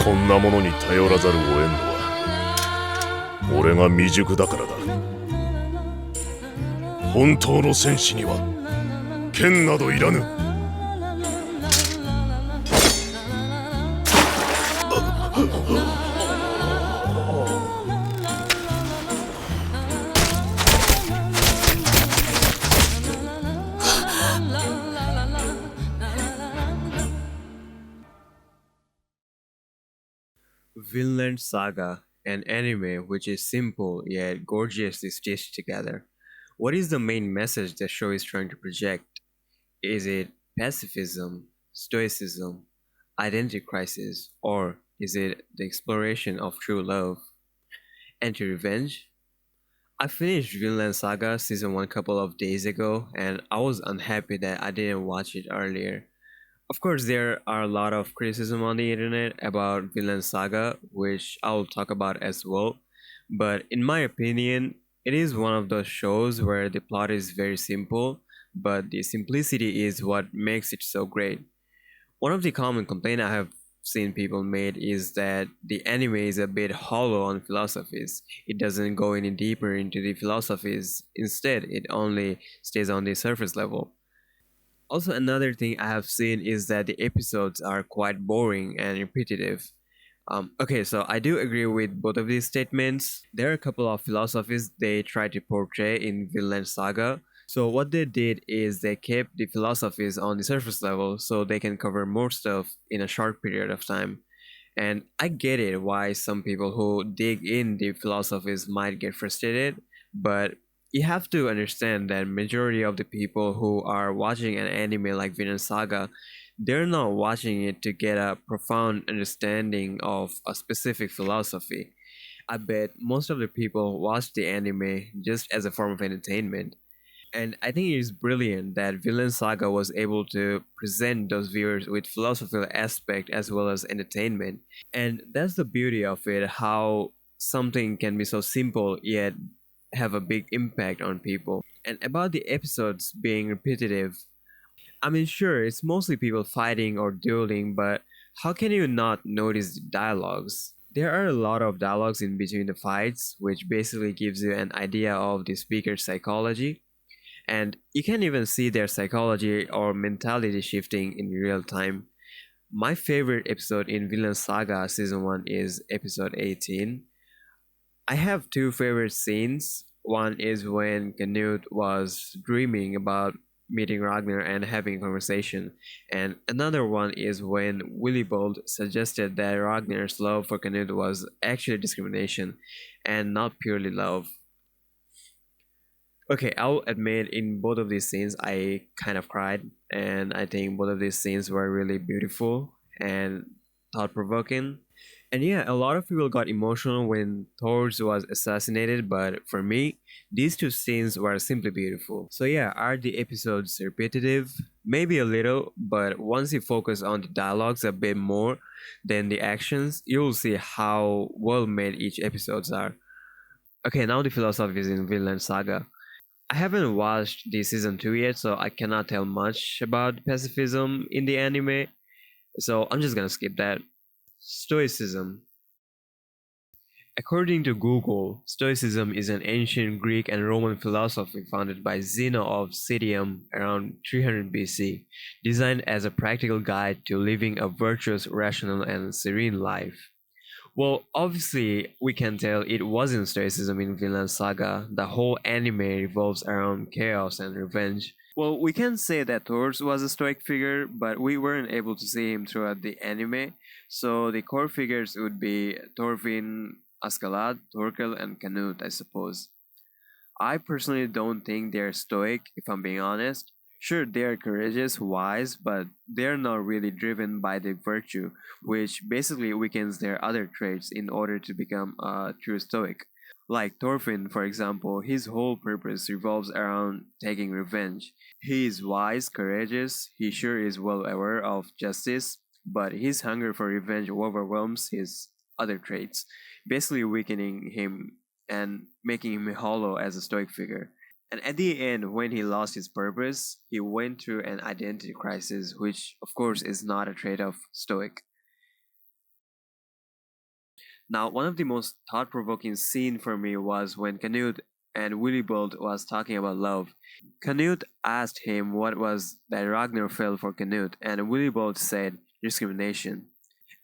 こんなものに頼らざるを得んのは俺が未熟だからだ。本当の戦士には剣などいらぬ。Vinland Saga, an anime which is simple yet gorgeously stitched together. What is the main message the show is trying to project? Is it pacifism, stoicism, identity crisis, or is it the exploration of true love? Anti-revenge? I finished Vinland Saga season 1 a couple of days ago and I was unhappy that I didn't watch it earlier. Of course, there are a lot of criticism on the internet about Vinland Saga, which I'll talk about as well. But in my opinion, it is one of those shows where the plot is very simple, but the simplicity is what makes it so great. One of the common complaints I have seen people made is that the anime is a bit hollow on philosophies. It doesn't go any deeper into the philosophies. Instead, it only stays on the surface level. Also, another thing I have seen is that the episodes are quite boring and repetitive. Okay, so I do agree with both of these statements. There are a couple of philosophies they try to portray in Vinland Saga. So, what they did is they kept the philosophies on the surface level so they can cover more stuff in a short period of time. And I get it why some people who dig in the philosophies might get frustrated, but you have to understand that majority of the people who are watching an anime like Vinland Saga, they're not watching it to get a profound understanding of a specific philosophy. I bet most of the people watch the anime just as a form of entertainment. And I think it is brilliant that Vinland Saga was able to present those viewers with philosophical aspect as well as entertainment. And that's the beauty of it, how something can be so simple yet have a big impact on people. And about the episodes being repetitive, I mean, sure, it's mostly people fighting or dueling, but how can you not notice the dialogues? There are a lot of dialogues in between the fights, which basically gives you an idea of the speaker's psychology. And you can even see their psychology or mentality shifting in real time. My favorite episode in Vinland Saga season 1 is episode 18. I have two favorite scenes. One is when Canute was dreaming about meeting Ragnar and having a conversation, and another one is when Willibald suggested that Ragnar's love for Canute was actually discrimination and not purely love. Okay, I'll admit in both of these scenes I kind of cried, and I think both of these scenes were really beautiful and thought provoking. And yeah, a lot of people got emotional when Thors was assassinated, but for me, these two scenes were simply beautiful. So yeah, are the episodes repetitive? Maybe a little, but once you focus on the dialogues a bit more than the actions, you'll see how well made each episodes are. Okay, now the philosophies in Vinland Saga. I haven't watched the season 2 yet, so I cannot tell much about pacifism in the anime, so I'm just gonna skip that. Stoicism. According to Google, Stoicism is an ancient Greek and Roman philosophy founded by Zeno of Citium around 300 BC, designed as a practical guide to living a virtuous, rational, and serene life. Well, obviously, we can tell it wasn't Stoicism in Vinland Saga. The whole anime revolves around chaos and revenge. Well, we can say that Thor was a stoic figure, but we weren't able to see him throughout the anime. So the core figures would be Thorfinn, Askeladd, Thorkel, and Canute, I suppose. I personally don't think they're stoic, if I'm being honest. Sure, they're courageous, wise, but they're not really driven by the virtue, which basically weakens their other traits in order to become a true stoic. Like Thorfinn, for example, his whole purpose revolves around taking revenge. He is wise, courageous, he sure is well aware of justice, but his hunger for revenge overwhelms his other traits, basically weakening him and making him hollow as a stoic figure. And at the end, when he lost his purpose, he went through an identity crisis, which of course is not a trait of stoic. Now, one of the most thought-provoking scene for me was when Canute and Willibald was talking about love. Canute asked him what was that Ragnar felt for Canute, and Willibald said discrimination.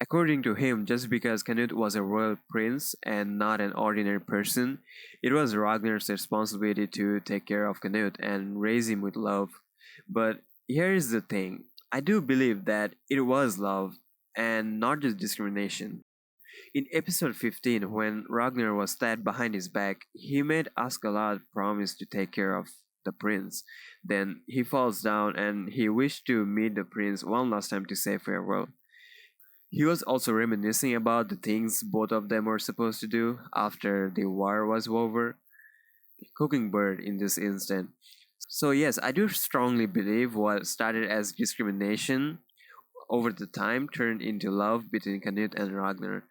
According to him, just because Canute was a royal prince and not an ordinary person, it was Ragnar's responsibility to take care of Canute and raise him with love. But here is the thing, I do believe that it was love and not just discrimination. In episode 15, when Ragnar was stabbed behind his back, he made Askeladd promise to take care of the prince. Then he falls down and he wished to meet the prince one last time to say farewell. He was also reminiscing about the things both of them were supposed to do after the war was over, cooking bird in this instant. So, yes, I do strongly believe what started as discrimination over the time turned into love between Canute and Ragnar.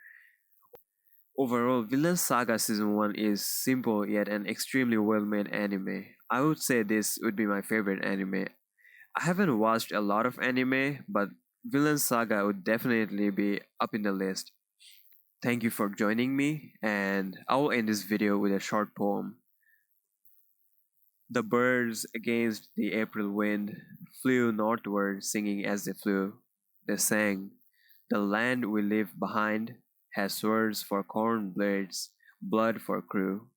Overall, Vinland Saga Season 1 is simple yet an extremely well made anime. I would say this would be my favorite anime. I haven't watched a lot of anime, but Vinland Saga would definitely be up in the list. Thank you for joining me, and I will end this video with a short poem. The birds against the April wind flew northward, singing as they flew. They sang, "The land we leave behind has swords for corn blades, blood for crew."